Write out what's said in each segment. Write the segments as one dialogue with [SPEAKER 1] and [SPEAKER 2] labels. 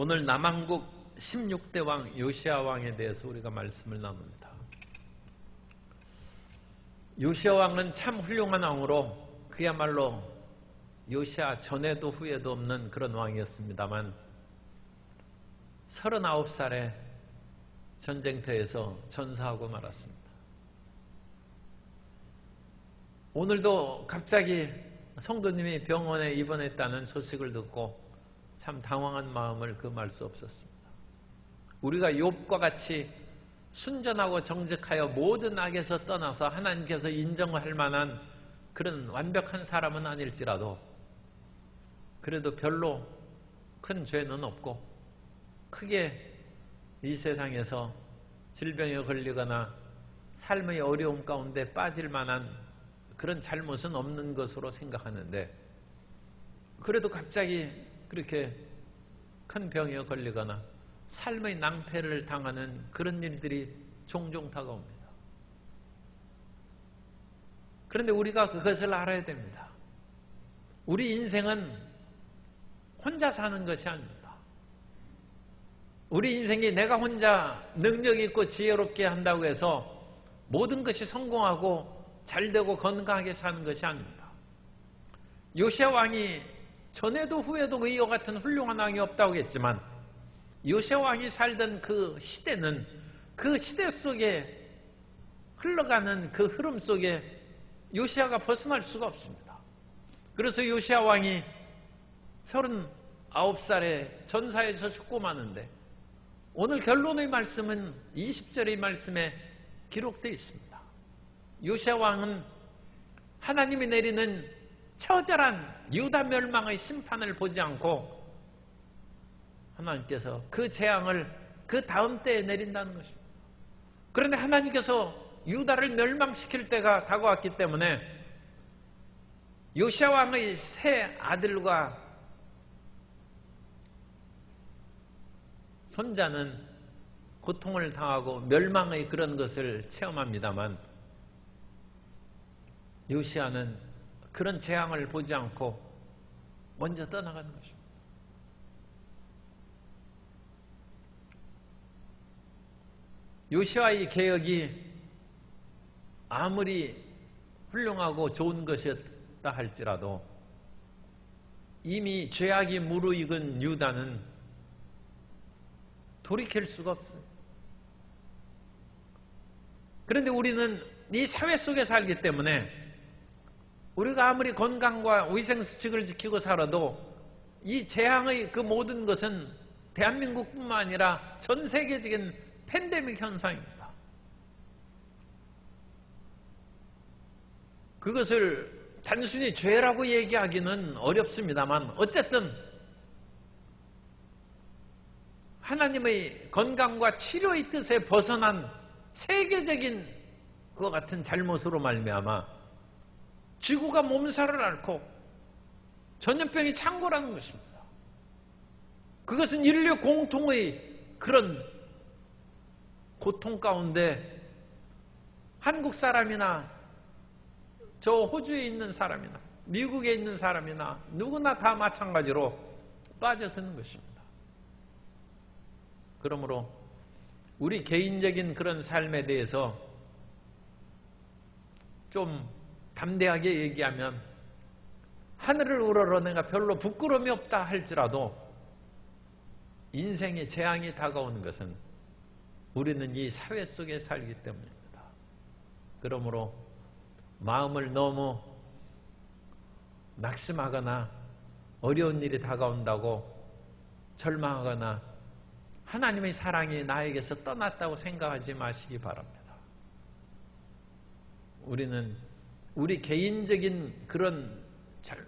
[SPEAKER 1] 오늘 남한국 16대 왕 요시야 왕에 대해서 우리가 말씀을 나눕니다. 요시야 왕은 참 훌륭한 왕으로 그야말로 요시야 전에도 후에도 없는 그런 왕이었습니다만 39살에 전쟁터에서 전사하고 말았습니다. 오늘도 갑자기 성도님이 병원에 입원했다는 소식을 듣고 참 당황한 마음을 금할 수 없었습니다. 우리가 욥과 같이 순전하고 정직하여 모든 악에서 떠나서 하나님께서 인정할 만한 그런 완벽한 사람은 아닐지라도 그래도 별로 큰 죄는 없고 크게 이 세상에서 질병에 걸리거나 삶의 어려움 가운데 빠질 만한 그런 잘못은 없는 것으로 생각하는데 그래도 갑자기 그렇게 큰 병에 걸리거나 삶의 낭패를 당하는 그런 일들이 종종 다가옵니다. 그런데 우리가 그것을 알아야 됩니다. 우리 인생은 혼자 사는 것이 아닙니다. 우리 인생이 내가 혼자 능력 있고 지혜롭게 한다고 해서 모든 것이 성공하고 잘되고 건강하게 사는 것이 아닙니다. 요시야 왕이 전에도 후에도 이와 같은 훌륭한 왕이 없다고 했지만 요시야 왕이 살던 그 시대는 그 시대 속에 흘러가는 그 흐름 속에 요시야가 벗어날 수가 없습니다. 그래서 요시야 왕이 39살에 전사에서 죽고 마는데 오늘 결론의 말씀은 20절의 말씀에 기록되어 있습니다. 요시야 왕은 하나님이 내리는 처절한 유다 멸망의 심판을 보지 않고 하나님께서 그 재앙을 그 다음 때에 내린다는 것입니다. 그런데 하나님께서 유다를 멸망시킬 때가 다가왔기 때문에 요시야 왕의 세 아들과 손자는 고통을 당하고 멸망의 그런 것을 체험합니다만 요시야는 그런 재앙을 보지 않고 먼저 떠나가는 것입니다. 요시야의 개혁이 아무리 훌륭하고 좋은 것이었다 할지라도 이미 죄악이 무르익은 유다는 돌이킬 수가 없어요. 그런데 우리는 이 사회 속에 살기 때문에 우리가 아무리 건강과 위생수칙을 지키고 살아도 이 재앙의 그 모든 것은 대한민국뿐만 아니라 전 세계적인 팬데믹 현상입니다. 그것을 단순히 죄라고 얘기하기는 어렵습니다만 어쨌든 하나님의 건강과 치료의 뜻에 벗어난 세계적인 그와 같은 잘못으로 말미암아 지구가 몸살을 앓고 전염병이 창궐하는 것입니다. 그것은 인류 공통의 그런 고통 가운데 한국 사람이나 저 호주에 있는 사람이나 미국에 있는 사람이나 누구나 다 마찬가지로 빠져드는 것입니다. 그러므로 우리 개인적인 그런 삶에 대해서 좀 담대하게 얘기하면 하늘을 우러러 내가 별로 부끄러움이 없다 할지라도 인생의 재앙이 다가오는 것은 우리는 이 사회 속에 살기 때문입니다. 그러므로 마음을 너무 낙심하거나 어려운 일이 다가온다고 절망하거나 하나님의 사랑이 나에게서 떠났다고 생각하지 마시기 바랍니다. 우리는 우리 개인적인 그런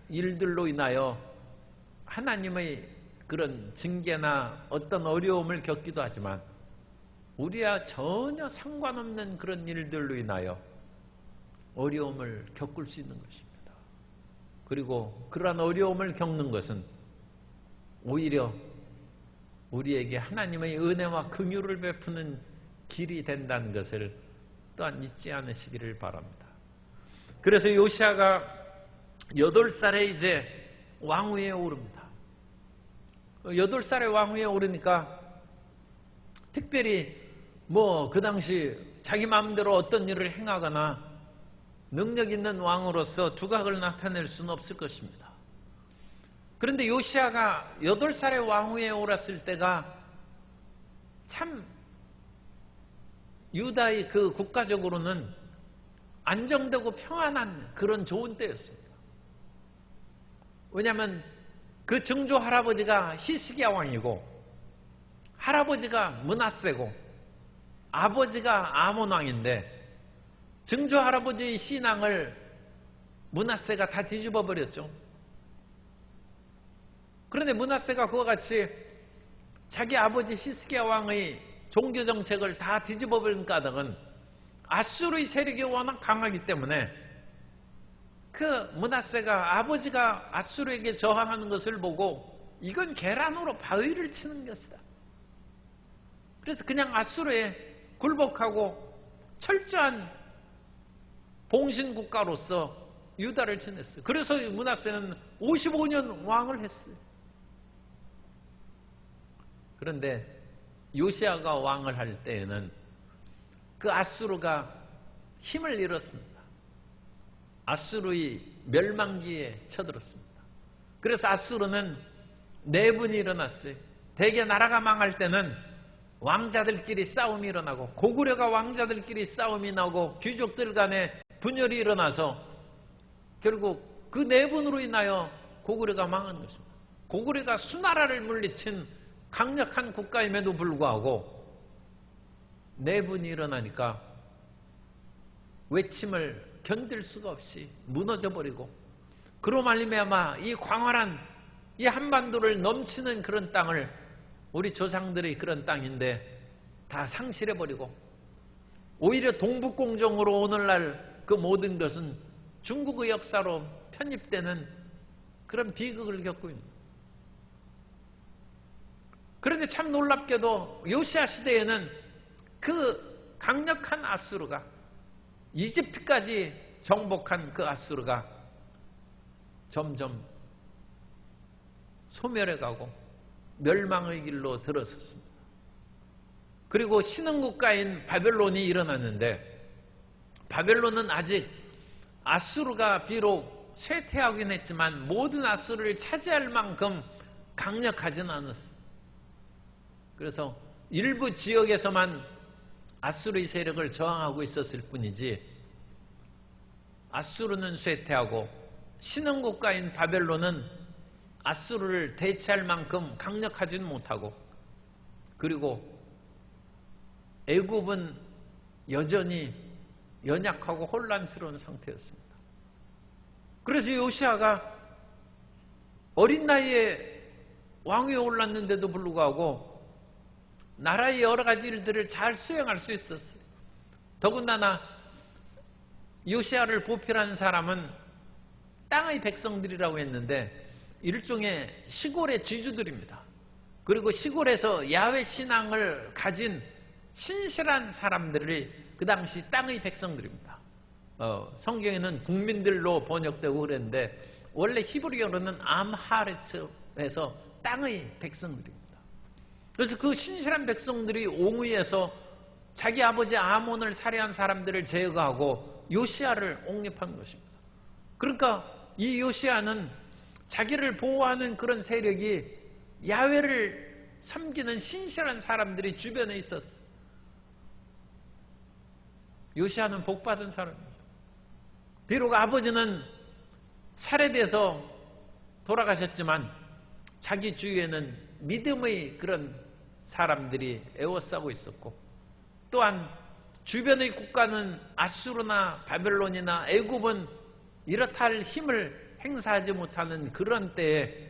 [SPEAKER 1] 일들로 인하여 하나님의 그런 징계나 어떤 어려움을 겪기도 하지만 우리와 전혀 상관없는 그런 일들로 인하여 어려움을 겪을 수 있는 것입니다. 그리고 그러한 어려움을 겪는 것은 오히려 우리에게 하나님의 은혜와 긍휼을 베푸는 길이 된다는 것을 또한 잊지 않으시기를 바랍니다. 그래서 요시야가 8살에 이제 왕위에 오릅니다. 8살의 왕위에 오르니까 특별히 그 당시 자기 마음대로 어떤 일을 행하거나 능력 있는 왕으로서 두각을 나타낼 수는 없을 것입니다. 그런데 요시야가 8살의 왕위에 오랐을 때가 참 유다의 그 국가적으로는 안정되고 평안한 그런 좋은 때였습니다. 왜냐하면 그 증조 할아버지가 히스기야 왕이고 할아버지가 므낫세고 아버지가 아몬 왕인데 증조 할아버지의 신앙을 므낫세가 다 뒤집어 버렸죠. 그런데 므낫세가 그와 같이 자기 아버지 히스기야 왕의 종교 정책을 다 뒤집어 버린 까닭은 아수르의 세력이 워낙 강하기 때문에 그 므낫세가 아버지가 아수르에게 저항하는 것을 보고 이건 계란으로 바위를 치는 것이다. 그래서 그냥 아수르에 굴복하고 철저한 봉신국가로서 유다를 지냈어요. 그래서 므낫세는 55년 왕을 했어요. 그런데 요시야가 왕을 할 때에는 그 아수르가 힘을 잃었습니다. 아수르의 멸망기에 쳐들었습니다. 그래서 아수르는 내분이 일어났어요. 대개 나라가 망할 때는 왕자들끼리 싸움이 일어나고 고구려가 왕자들끼리 싸움이 나고 귀족들 간에 분열이 일어나서 결국 그 내분으로 인하여 고구려가 망한 것입니다. 고구려가 수나라를 물리친 강력한 국가임에도 불구하고 내분이 일어나니까 외침을 견딜 수가 없이 무너져 버리고 그로 말미암아 이 광활한 이 한반도를 넘치는 그런 땅을 우리 조상들의 그런 땅인데 다 상실해 버리고 오히려 동북공정으로 오늘날 그 모든 것은 중국의 역사로 편입되는 그런 비극을 겪고 있는 거예요. 그런데 참 놀랍게도 요시야 시대에는 그 강력한 아수르가 이집트까지 정복한 그 아수르가 점점 소멸해가고 멸망의 길로 들어섰습니다. 그리고 신흥국가인 바벨론이 일어났는데 바벨론은 아직 아수르가 비록 쇠퇴하긴 했지만 모든 아수르를 차지할 만큼 강력하지는 않았어요. 그래서 일부 지역에서만 아수르의 세력을 저항하고 있었을 뿐이지 아수르는 쇠퇴하고 신흥국가인 바벨론은 아수르를 대체할 만큼 강력하지는 못하고 그리고 애굽은 여전히 연약하고 혼란스러운 상태였습니다. 그래서 요시야가 어린 나이에 왕위에 올랐는데도 불구하고 나라의 여러 가지 일들을 잘 수행할 수 있었어요. 더군다나 요시야를 보필한 사람은 땅의 백성들이라고 했는데 일종의 시골의 지주들입니다. 그리고 시골에서 야훼 신앙을 가진 신실한 사람들이 그 당시 땅의 백성들입니다. 성경에는 국민들로 번역되고 그랬는데 원래 히브리어로는 암하레츠에서 땅의 백성들입니다. 그래서 그 신실한 백성들이 옹의해서 자기 아버지 아몬을 살해한 사람들을 제거하고 요시야를 옹립한 것입니다. 그러니까 이 요시야는 자기를 보호하는 그런 세력이 야훼를 섬기는 신실한 사람들이 주변에 있었어요. 요시야는 복받은 사람이죠. 비록 아버지는 살해돼서 돌아가셨지만 자기 주위에는 믿음의 그런 사람들이 에워싸고 있었고 또한 주변의 국가는 아수르나 바벨론이나 애굽은 이렇다 할 힘을 행사하지 못하는 그런 때에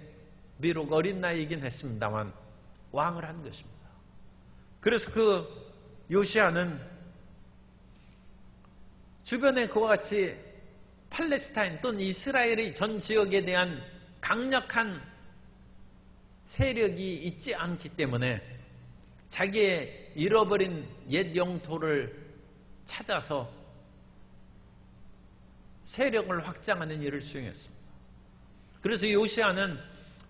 [SPEAKER 1] 비록 어린 나이이긴 했습니다만 왕을 한 것입니다. 그래서 그 요시야는 주변에 그와 같이 팔레스타인 또는 이스라엘의 전 지역에 대한 강력한 세력이 있지 않기 때문에 자기의 잃어버린 옛 영토를 찾아서 세력을 확장하는 일을 수행했습니다. 그래서 요시야는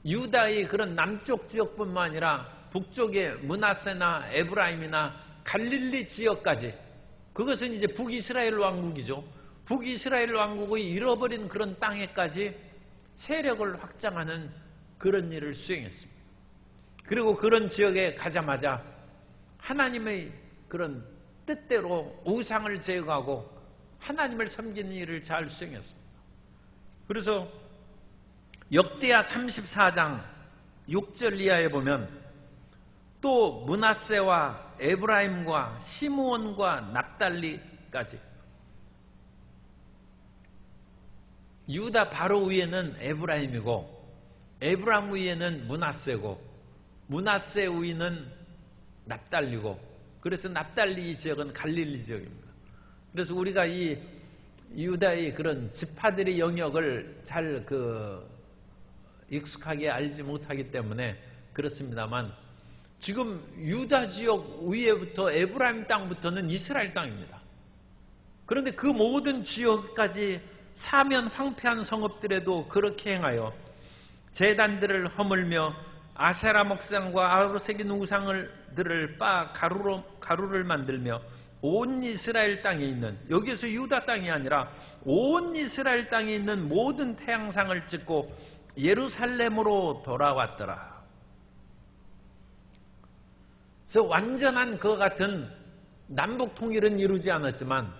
[SPEAKER 1] 유다의 그런 남쪽 지역뿐만 아니라 북쪽의 므낫세나 에브라임이나 갈릴리 지역까지, 그것은 이제 북이스라엘 왕국이죠. 북이스라엘 왕국의 잃어버린 그런 땅에까지 세력을 확장하는 그런 일을 수행했습니다. 그리고 그런 지역에 가자마자 하나님의 그런 뜻대로 우상을 제거하고 하나님을 섬기는 일을 잘 수행했습니다. 그래서 역대하 34장 6절 이하에 보면 또 므낫세와 에브라임과 시므온과 납달리까지, 유다 바로 위에는 에브라임이고 에브라임 위에는 므낫세고 므낫세 위는 납달리고, 그래서 납달리 지역은 갈릴리 지역입니다. 그래서 우리가 이 유다의 그런 지파들의 영역을 잘 익숙하게 알지 못하기 때문에 그렇습니다만, 지금 유다 지역 위에부터 에브라임 땅부터는 이스라엘 땅입니다. 그런데 그 모든 지역까지 사면 황폐한 성읍들에도 그렇게 행하여 제단들을 허물며 아세라 목상과 아우로 새긴 우상들을 빻아 가루를 만들며 온 이스라엘 땅에 있는, 여기서 유다 땅이 아니라 온 이스라엘 땅에 있는 모든 태양상을 찍고 예루살렘으로 돌아왔더라. 그래서 완전한 그와 같은 남북 통일은 이루지 않았지만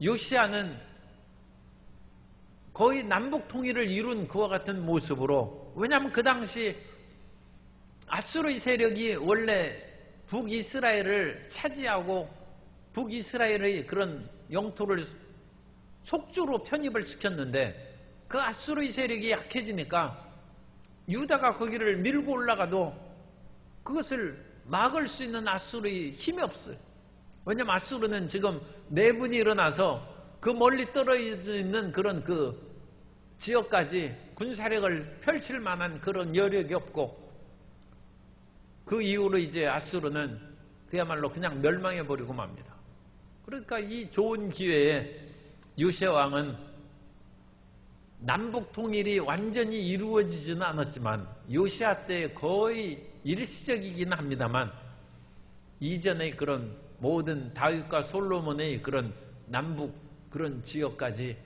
[SPEAKER 1] 요시야는 거의 남북 통일을 이룬 그와 같은 모습으로, 왜냐하면 그 당시 아수르의 세력이 원래 북이스라엘을 차지하고 북이스라엘의 그런 영토를 속주로 편입을 시켰는데, 그 아수르의 세력이 약해지니까 유다가 거기를 밀고 올라가도 그것을 막을 수 있는 아수르의 힘이 없어요. 왜냐하면 아수르는 지금 내분이 일어나서 그 멀리 떨어져 있는 그런 그 지역까지 군사력을 펼칠 만한 그런 여력이 없고, 그 이후로 이제 아수르는 그야말로 그냥 멸망해버리고 맙니다. 그러니까 이 좋은 기회에 요시야 왕은 남북 통일이 완전히 이루어지지는 않았지만 요시야 때 거의 일시적이긴 합니다만, 이전의 그런 모든 다윗과 솔로몬의 그런 남북 그런 지역까지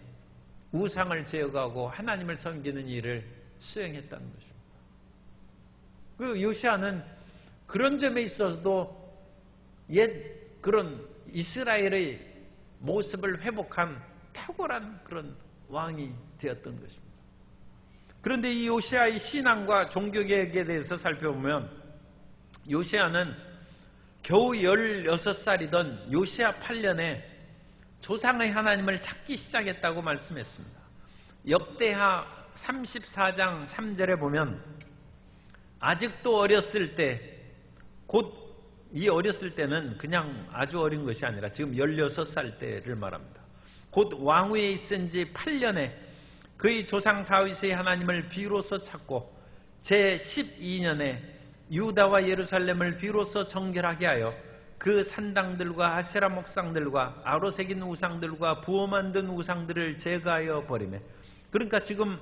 [SPEAKER 1] 우상을 제거하고 하나님을 섬기는 일을 수행했다는 것입니다. 그 요시야는 그런 점에 있어서도 옛 그런 이스라엘의 모습을 회복한 탁월한 그런 왕이 되었던 것입니다. 그런데 이 요시야의 신앙과 종교개혁에 대해서 살펴보면, 요시야는 겨우 16살이던 요시야 8년에 조상의 하나님을 찾기 시작했다고 말씀했습니다. 역대하 34장 3절에 보면 아직도 어렸을 때, 곧 이 어렸을 때는 그냥 아주 어린 것이 아니라 지금 16살 때를 말합니다. 곧 왕위에 있은 지 8년에 그의 조상 다윗의 하나님을 비로소 찾고 제12년에 유다와 예루살렘을 비로소 정결하게 하여 그 산당들과 아세라 목상들과 아로 새긴 우상들과 부어 만든 우상들을 제거하여 버리매. 그러니까 지금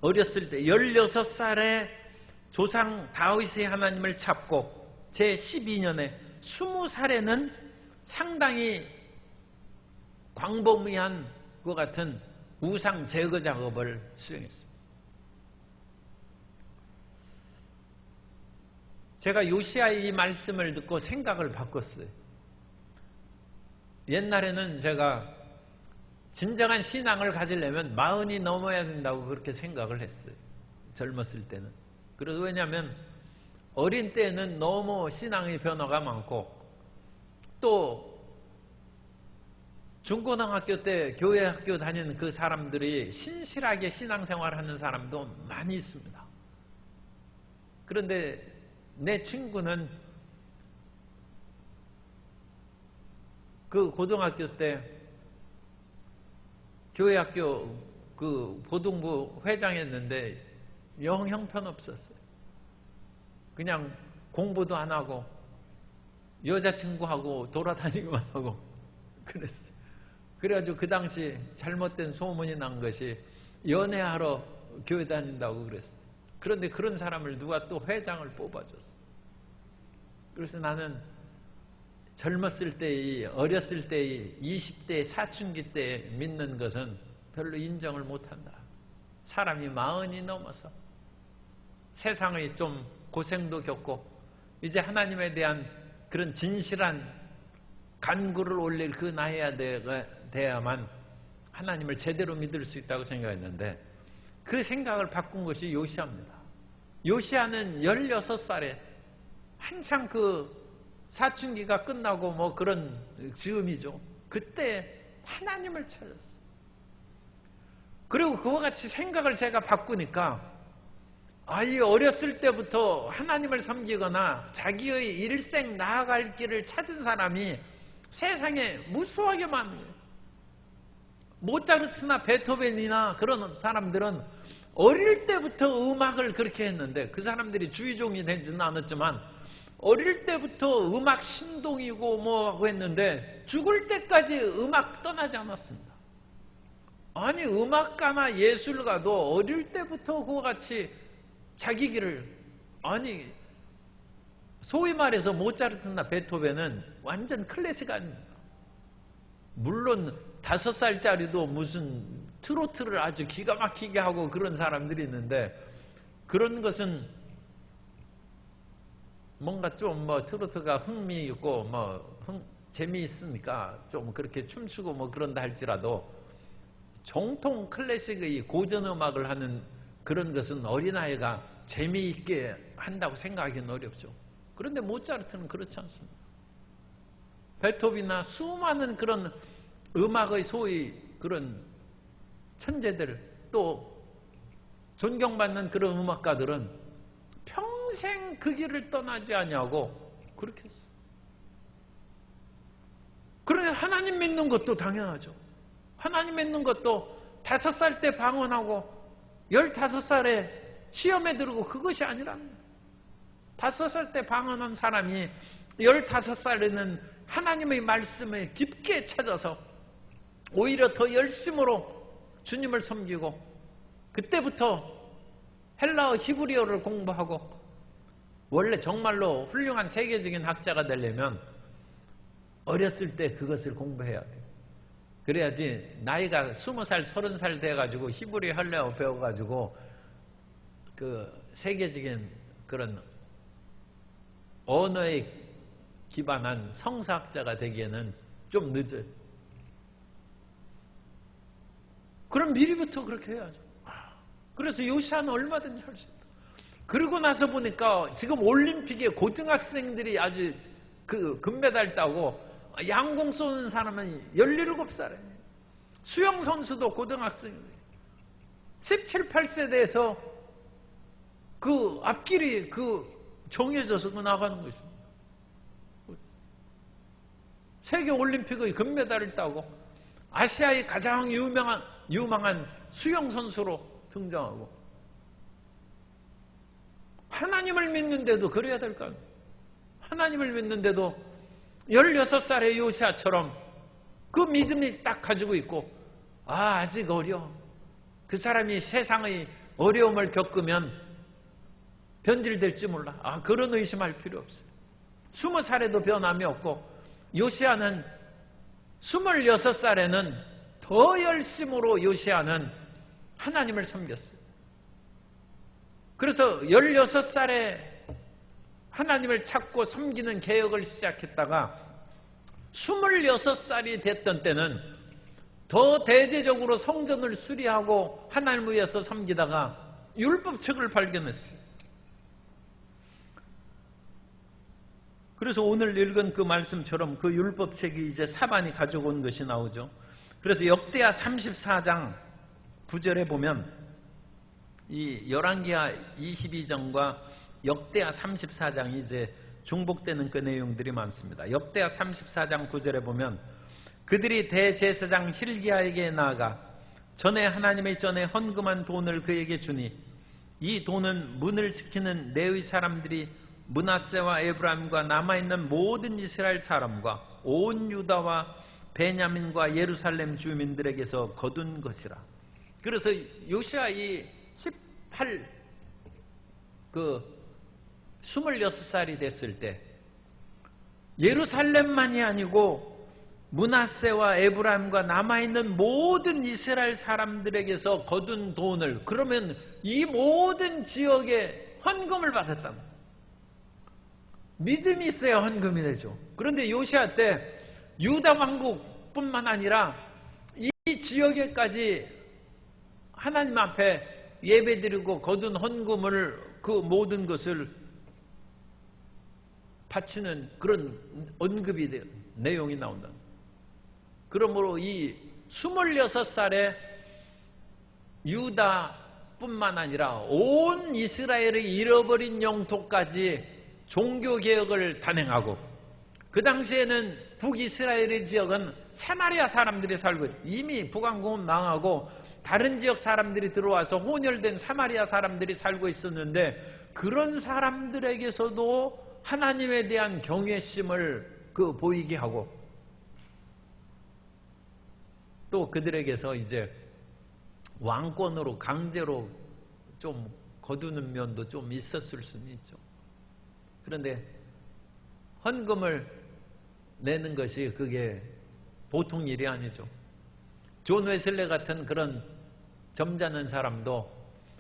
[SPEAKER 1] 어렸을 때 16살에 조상 다윗의 하나님을 찾고 제12년에 20살에는 상당히 광범위한 것 같은 우상 제거 작업을 수행했습니다. 제가 요시야의 이 말씀을 듣고 생각을 바꿨어요. 옛날에는 제가 진정한 신앙을 가지려면 40이 넘어야 된다고 그렇게 생각을 했어요. 젊었을 때는. 그래서 왜냐하면 어린 때는 너무 신앙의 변화가 많고, 또 중고등학교 때 교회 학교 다니는 그 사람들이 신실하게 신앙생활하는 사람도 많이 있습니다. 그런데 내 친구는 그 고등학교 때 교회 학교 그 보동부 회장했는데 영 형편없었어요. 그냥 공부도 안 하고 여자친구하고 돌아다니기만 하고 그랬어요. 그래가지고 그 당시 잘못된 소문이 난 것이 연애하러 교회 다닌다고 그랬어요. 그런데 그런 사람을 누가 또 회장을 뽑아줬어. 그래서 나는 젊었을 때, 어렸을 때, 20대, 사춘기 때 믿는 것은 별로 인정을 못한다. 사람이 40이 넘어서 세상의 좀 고생도 겪고 이제 하나님에 대한 그런 진실한 간구를 올릴 그 나이가 돼야만 하나님을 제대로 믿을 수 있다고 생각했는데 그 생각을 바꾼 것이 요시아입니다. 요시아는 16살에 한창 그 사춘기가 끝나고 뭐 그런 즈음이죠. 그때 하나님을 찾았어요. 그리고 그와 같이 생각을 제가 바꾸니까 이 어렸을 때부터 하나님을 섬기거나 자기의 일생 나아갈 길을 찾은 사람이 세상에 무수하게 많아요. 모차르트나 베토벤이나 그런 사람들은 어릴 때부터 음악을 그렇게 했는데 그 사람들이 주의종이 되지는 않았지만 어릴 때부터 음악 신동이고 뭐 하고 했는데 죽을 때까지 음악 떠나지 않았습니다. 아니 음악가나 예술가도 어릴 때부터 그와 같이 자기 길을 아니 소위 말해서 모차르트나 베토벤은 완전 클래식 아닙니다. 물론 5살짜리도 무슨 트로트를 아주 기가 막히게 하고 그런 사람들이 있는데 그런 것은 뭔가 좀 뭐 트로트가 흥미있고 재미있으니까 좀 그렇게 춤추고 뭐 그런다 할지라도 정통 클래식의 고전 음악을 하는 그런 것은 어린아이가 재미있게 한다고 생각하기는 어렵죠. 그런데 모차르트는 그렇지 않습니다. 베토벤이나 수많은 그런 음악의 소위 그런 천재들 또 존경받는 그런 음악가들은 평생 그 길을 떠나지 아니하고 그렇게 했어요. 그러니 하나님 믿는 것도 당연하죠. 하나님 믿는 것도 5살 때 방언하고 15살에 시험에 들고 그것이 아니랍니다. 5살 때 방언한 사람이 15살에는 하나님의 말씀을 깊게 찾아서 오히려 더 열심으로 주님을 섬기고 그때부터 헬라어 히브리어를 공부하고 원래 정말로 훌륭한 세계적인 학자가 되려면 어렸을 때 그것을 공부해야 돼요. 그래야지 나이가 20살, 30살 돼가지고 히브리 헬라어 배워가지고 그 세계적인 그런 언어에 기반한 성사학자가 되기에는 좀 늦어요. 그럼 미리부터 그렇게 해야죠. 그래서 요시아는 얼마든지 할 수 있다. 그러고 나서 보니까 지금 올림픽에 고등학생들이 아주 그 금메달 따고 양궁 쏘는 사람은 17살에 수영선수도 고등학생이에요. 17, 8세 돼서 그 앞길이 그 정해져서 그 나가는 것입니다. 세계 올림픽의 금메달을 따고 아시아의 가장 유망한 수영선수로 등장하고 하나님을 믿는데도 그래야 될 거 아니에요. 하나님을 믿는데도 16살의 요시아처럼 그 믿음이 딱 가지고 있고 아직 어려. 그 사람이 세상의 어려움을 겪으면 변질될지 몰라. 그런 의심할 필요 없어요. 20살에도 변함이 없고 요시아는 26살에는 더 열심으로 요시아는 하나님을 섬겼어요. 그래서 16살에 하나님을 찾고 섬기는 개혁을 시작했다가 26살이 됐던 때는 더 대대적으로 성전을 수리하고 하나님을 위해서 섬기다가 율법책을 발견했어요. 그래서 오늘 읽은 그 말씀처럼 그 율법책이 이제 사반이 가지고 온 것이 나오죠. 그래서 역대하 34장 9절에 보면 이 열왕기하 22장과 역대하 34장이 이제 중복되는 그 내용들이 많습니다. 역대하 34장 9절에 보면 그들이 대제사장 hil기야에게 나아가 전에 하나님의 전에 헌금한 돈을 그에게 주니 이 돈은 문을 지키는 레위 사람들이 므낫세와 에브라임과 남아있는 모든 이스라엘 사람과 온 유다와 베냐민과 예루살렘 주민들에게서 거둔 것이라. 그래서 요시아 이 그 26살이 됐을 때 예루살렘만이 아니고 므낫세와 에브라임과 남아있는 모든 이스라엘 사람들에게서 거둔 돈을, 그러면 이 모든 지역에 헌금을 받았다. 믿음이 있어야 헌금이 되죠. 그런데 요시아 때 유다 왕국뿐만 아니라 이 지역에까지 하나님 앞에 예배드리고 거둔 헌금을, 그 모든 것을 바치는 그런 언급이 내용이 나온다. 그러므로 이 26살의 유다뿐만 아니라 온 이스라엘의 잃어버린 영토까지 종교개혁을 단행하고, 그 당시에는 북이스라엘의 지역은 사마리아 사람들이 살고 있어요. 이미 북왕국은 망하고 다른 지역 사람들이 들어와서 혼혈된 사마리아 사람들이 살고 있었는데, 그런 사람들에게서도 하나님에 대한 경외심을 보이게 하고, 또 그들에게서 이제 왕권으로 강제로 좀 거두는 면도 좀 있었을 수는 있죠. 그런데 헌금을 내는 것이 그게 보통 일이 아니죠. 존 웨슬레 같은 그런 점잖은 사람도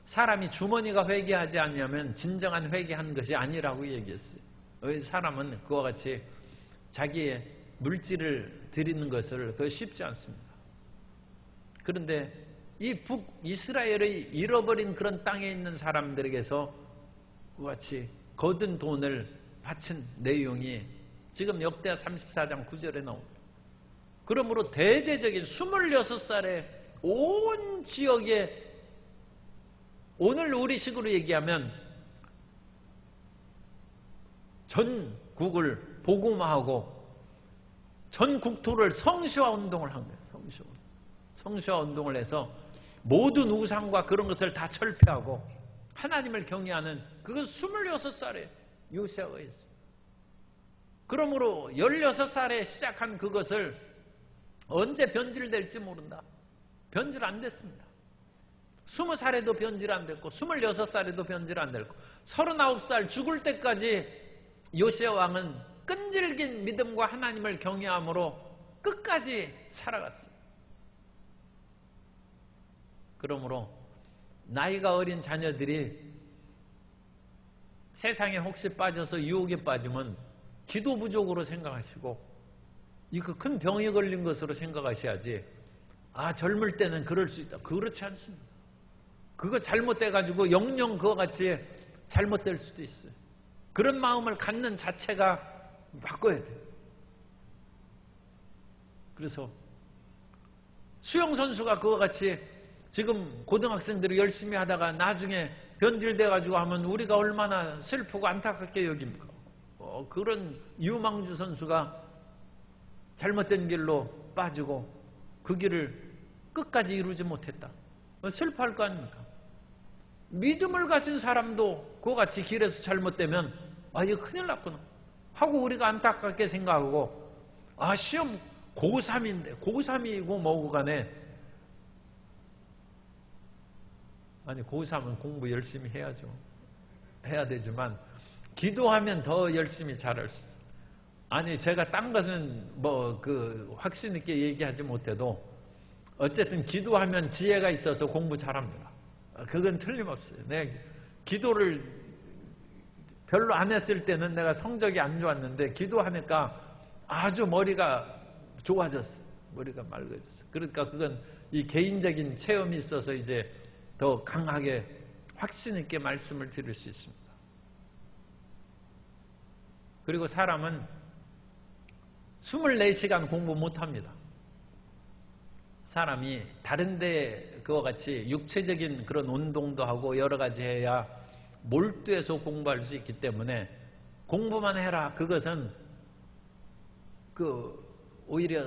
[SPEAKER 1] 사람이 주머니가 회개하지 않냐면 진정한 회개한 것이 아니라고 얘기했어요. 사람은 그와 같이 자기의 물질을 드리는 것을 그 쉽지 않습니다. 그런데 이 북이스라엘의 잃어버린 그런 땅에 있는 사람들에게서 그와 같이 거둔 돈을 바친 내용이 지금 역대하 34장 9절에 나옵니다. 그러므로 대대적인 26살의 온 지역에, 오늘 우리식으로 얘기하면 전국을 복음화하고 전 국토를 성시화 운동을 한 거예요. 성시화 운동을 해서 모든 우상과 그런 것을 다 철폐하고 하나님을 경외하는, 그것 26살에 요시아가 했어요. 그러므로 16살에 시작한 그것을 언제 변질될지 모른다. 변질 안 됐습니다. 20살에도 변질 안 됐고 26살에도 변질 안 됐고 39살 죽을 때까지 요시아 왕은 끈질긴 믿음과 하나님을 경외함으로 끝까지 살아갔습니다. 그러므로 나이가 어린 자녀들이 세상에 혹시 빠져서 유혹에 빠지면 기도 부족으로 생각하시고 이거 큰 병에 걸린 것으로 생각하셔야지, 아 젊을 때는 그럴 수 있다. 그렇지 않습니다. 그거 잘못돼가지고 영영 그와 같이 잘못될 수도 있어요. 그런 마음을 갖는 자체가 바꿔야 돼요. 그래서 수영선수가 그와 같이 지금 고등학생들이 열심히 하다가 나중에 변질돼가지고 하면 우리가 얼마나 슬프고 안타깝게 여깁니까? 그런 유망주 선수가 잘못된 길로 빠지고 그 길을 끝까지 이루지 못했다. 슬퍼할 거 아닙니까? 믿음을 가진 사람도 그와 같이 길에서 잘못되면 아 이거 큰일 났구나 하고 우리가 안타깝게 생각하고, 아 시험 고3인데 고3이고 뭐고 간에, 아니 고3은 공부 열심히 해야죠. 해야 되지만 기도하면 더 열심히 잘할 수 있어요. 아니 제가 딴 것은 뭐 확신 있게 얘기하지 못해도 어쨌든 기도하면 지혜가 있어서 공부 잘합니다. 그건 틀림없어요. 내가 기도를 별로 안 했을 때는 내가 성적이 안 좋았는데 기도하니까 아주 머리가 좋아졌어요. 머리가 맑아졌어요. 그러니까 그건 이 개인적인 체험이 있어서 이제 더 강하게 확신 있게 말씀을 드릴 수 있습니다. 그리고 사람은 24시간 공부 못합니다. 사람이 다른 데 그와 같이 육체적인 그런 운동도 하고 여러 가지 해야 몰두해서 공부할 수 있기 때문에 공부만 해라. 그것은 오히려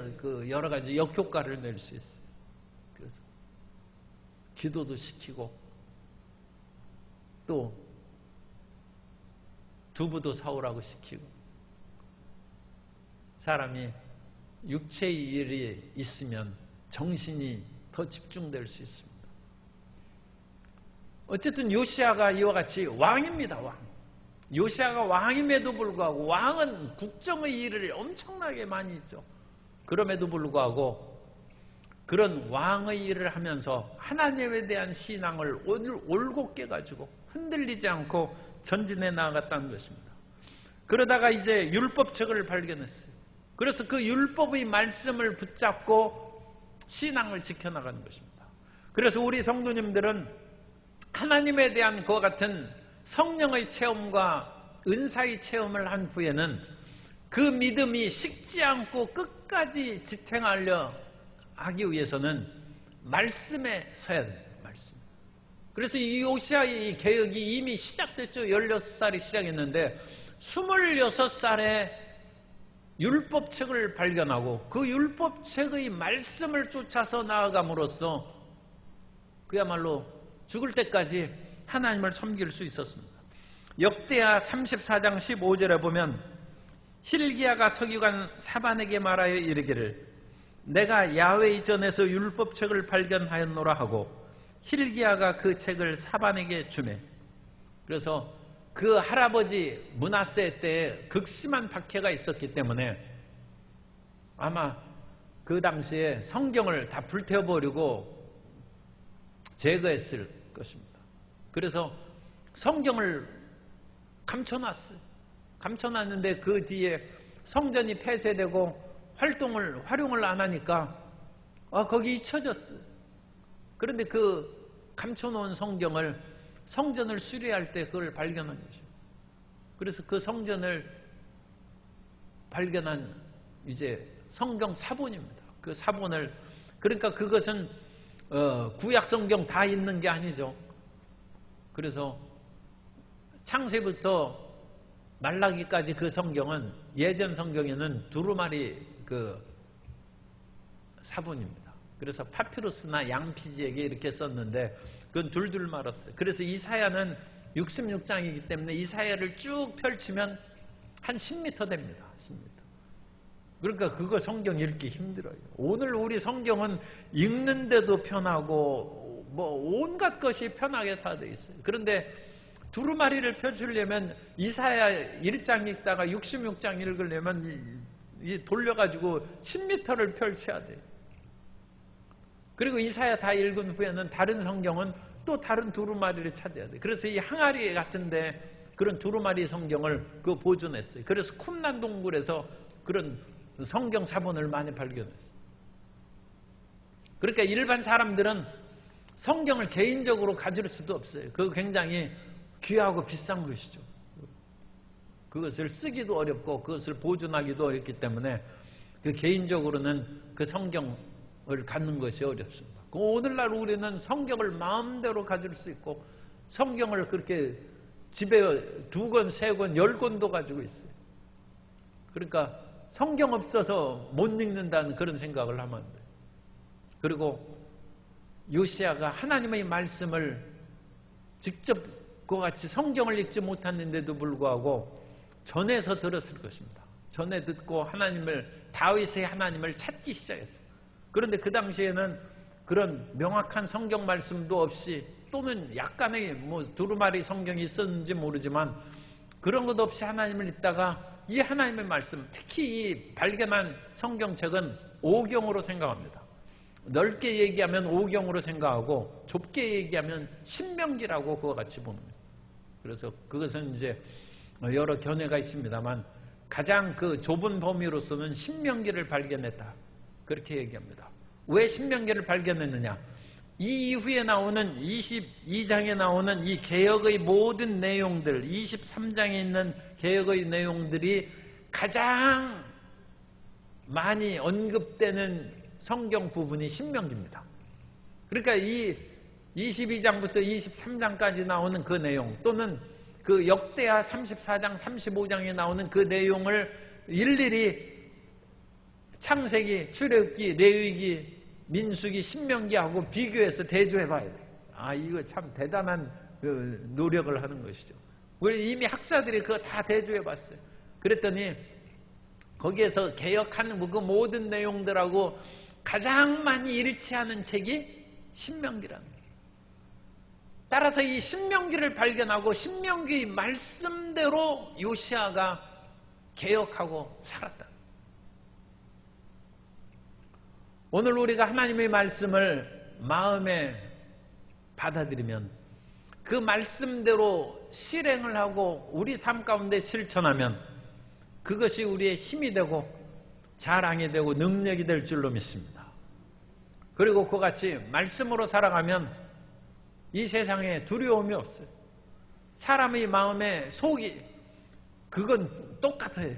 [SPEAKER 1] 여러 가지 역효과를 낼 수 있어요. 그래서 기도도 시키고 또 두부도 사오라고 시키고, 사람이 육체의 일이 있으면 정신이 더 집중될 수 있습니다. 어쨌든 요시야가 이와 같이 왕입니다. 왕. 요시야가 왕임에도 불구하고 왕은 국정의 일을 엄청나게 많이 했죠. 그럼에도 불구하고 그런 왕의 일을 하면서 하나님에 대한 신앙을 올곧게 가지고 흔들리지 않고 전진해 나아갔다는 것입니다. 그러다가 이제 율법책을 발견했어요. 그래서 그 율법의 말씀을 붙잡고 신앙을 지켜나가는 것입니다. 그래서 우리 성도님들은 하나님에 대한 그와 같은 성령의 체험과 은사의 체험을 한 후에는 그 믿음이 식지 않고 끝까지 지탱하려 하기 위해서는 말씀에 서야 됩니다. 말씀. 그래서 이 요시야의 개혁이 이미 시작됐죠. 16살이 시작했는데 26살에 율법책을 발견하고 그 율법책의 말씀을 쫓아서 나아감으로써 그야말로 죽을 때까지 하나님을 섬길 수 있었습니다. 역대하 34장 15절에 보면 hil기야가 서기관 사반에게 말하여 이르기를 내가 야훼의 전에서 율법책을 발견하였노라 하고 hil기야가 그 책을 사반에게 주매. 그래서 그 할아버지 므낫세 때에 극심한 박해가 있었기 때문에 아마 그 당시에 성경을 다 불태워버리고 제거했을 것입니다. 그래서 성경을 감춰놨어요. 감춰놨는데 그 뒤에 성전이 폐쇄되고 활용을 안 하니까 거기 잊혀졌어요. 그런데 그 감춰놓은 성경을 성전을 수리할 때 그걸 발견한 것이죠. 그래서 그 성전을 발견한 이제 성경 사본입니다. 그 사본을 그러니까 그것은 구약 성경 다 있는 게 아니죠. 그래서 창세부터 말라기까지 그 성경은 예전 성경에는 두루마리 그 사본입니다. 그래서 파피루스나 양피지에게 이렇게 썼는데 그건 둘둘 말았어요. 그래서 이사야는 66장이기 때문에 이사야를 쭉 펼치면 한 10m 됩니다. 10m. 그러니까 그거 성경 읽기 힘들어요. 오늘 우리 성경은 읽는데도 편하고 뭐 온갖 것이 편하게 다 돼 있어요. 그런데 두루마리를 펼치려면 이사야 1장 읽다가 66장 읽으려면 돌려가지고 10m를 펼쳐야 돼요. 그리고 이사야 다 읽은 후에는 다른 성경은 또 다른 두루마리를 찾아야 돼요. 그래서 이 항아리 같은데 그런 두루마리 성경을 보존했어요. 그래서 쿰란 동굴에서 그런 성경 사본을 많이 발견했어요. 그러니까 일반 사람들은 성경을 개인적으로 가질 수도 없어요. 그거 굉장히 귀하고 비싼 것이죠. 그것을 쓰기도 어렵고 그것을 보존하기도 어렵기 때문에 그 개인적으로는 그 성경을 갖는 것이 어렵습니다. 오늘날 우리는 성경을 마음대로 가질 수 있고 성경을 그렇게 집에 2권, 3권, 10권도 가지고 있어요. 그러니까 성경 없어서 못 읽는다는 그런 생각을 하면 안 돼요. 그리고 요시야가 하나님의 말씀을 직접 그와 같이 성경을 읽지 못했는데도 불구하고 전에서 들었을 것입니다. 전에 듣고 다윗의 하나님을 찾기 시작했어요. 그런데 그 당시에는 그런 명확한 성경 말씀도 없이 또는 약간의 두루마리 성경이 있었는지 모르지만 그런 것 없이 하나님을 읽다가 이 하나님의 말씀, 특히 이 발견한 성경책은 오경으로 생각합니다. 넓게 얘기하면 오경으로 생각하고 좁게 얘기하면 신명기라고 그와 같이 보는 거예요. 그래서 그것은 이제 여러 견해가 있습니다만 가장 그 좁은 범위로서는 신명기를 발견했다. 그렇게 얘기합니다. 왜 신명기를 발견했느냐? 이 이후에 나오는 22장에 나오는 이 개역의 모든 내용들, 23장에 있는 개역의 내용들이 가장 많이 언급되는 성경 부분이 신명기입니다. 그러니까 이 22장부터 23장까지 나오는 그 내용 또는 그 역대하 34장, 35장에 나오는 그 내용을 일일이 창세기, 출애굽기, 레위기, 민수기, 신명기하고 비교해서 대조해봐야 돼요. 이거 참 대단한 노력을 하는 것이죠. 우리 이미 학자들이 그거 다 대조해봤어요. 그랬더니 거기에서 개역하는 그 모든 내용들하고 가장 많이 일치하는 책이 신명기라는 거예요. 따라서 이 신명기를 발견하고 신명기 말씀대로 요시야가 개혁하고 살았다. 오늘 우리가 하나님의 말씀을 마음에 받아들이면 그 말씀대로 실행을 하고 우리 삶 가운데 실천하면 그것이 우리의 힘이 되고 자랑이 되고 능력이 될 줄로 믿습니다. 그리고 그와 같이 말씀으로 살아가면 이 세상에 두려움이 없어요. 사람의 마음에 속이 그건 똑같아요.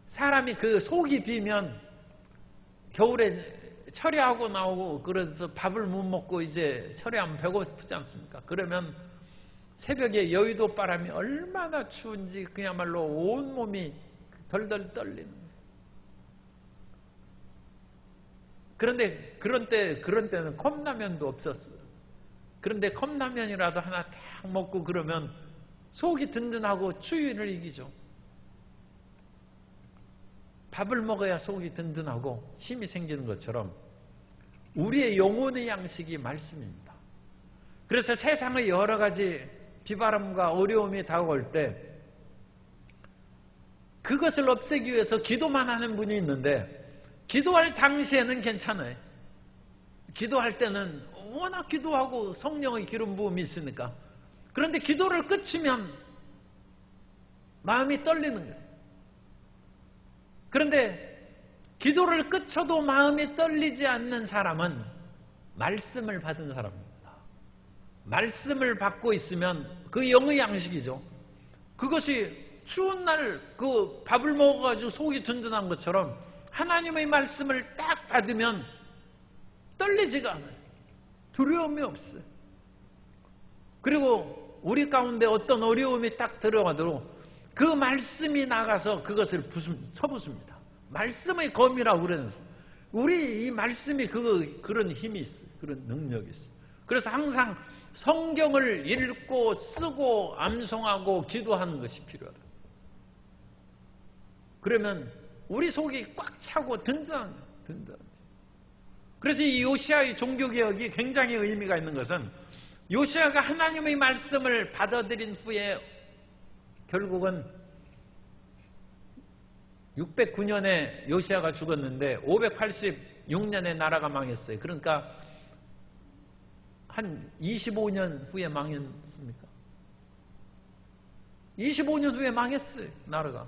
[SPEAKER 1] 사람이 그 속이 비면 겨울에 철야하고 나오고 그래서 밥을 못 먹고 이제 철야하면 배고프지 않습니까? 그러면 새벽에 여의도 바람이 얼마나 추운지 그야말로 온몸이 덜덜 떨리는 거예요. 그런데 그런 때는 컵라면도 없었어요. 그런데 컵라면이라도 하나 딱 먹고 그러면 속이 든든하고 추위를 이기죠. 밥을 먹어야 속이 든든하고 힘이 생기는 것처럼 우리의 영혼의 양식이 말씀입니다. 그래서 세상의 여러 가지 비바람과 어려움이 다가올 때 그것을 없애기 위해서 기도만 하는 분이 있는데 기도할 당시에는 괜찮아요. 기도할 때는 워낙 기도하고 성령의 기름 부음이 있으니까. 그런데 기도를 끝이면 마음이 떨리는 거예요. 그런데 기도를 끝쳐도 마음이 떨리지 않는 사람은 말씀을 받은 사람입니다. 말씀을 받고 있으면 그 영의 양식이죠. 그것이 추운 날 그 밥을 먹어가지고 속이 든든한 것처럼 하나님의 말씀을 딱 받으면 떨리지가 않아요. 두려움이 없어요. 그리고 우리 가운데 어떤 어려움이 딱 들어가도 그 말씀이 나가서 그것을 쳐부숩니다. 말씀의 검이라고 그러면서 우리 이 말씀이 그런 힘이 있어요. 그런 능력이 있어요. 그래서 항상 성경을 읽고 쓰고 암송하고 기도하는 것이 필요하다. 그러면 우리 속이 꽉 차고 든든한. 그래서 이 요시야의 종교개혁이 굉장히 의미가 있는 것은 요시야가 하나님의 말씀을 받아들인 후에 결국은 609년에 요시야가 죽었는데 586년에 나라가 망했어요. 그러니까 한 25년 후에 망했습니까? 25년 후에 망했어요. 나라가.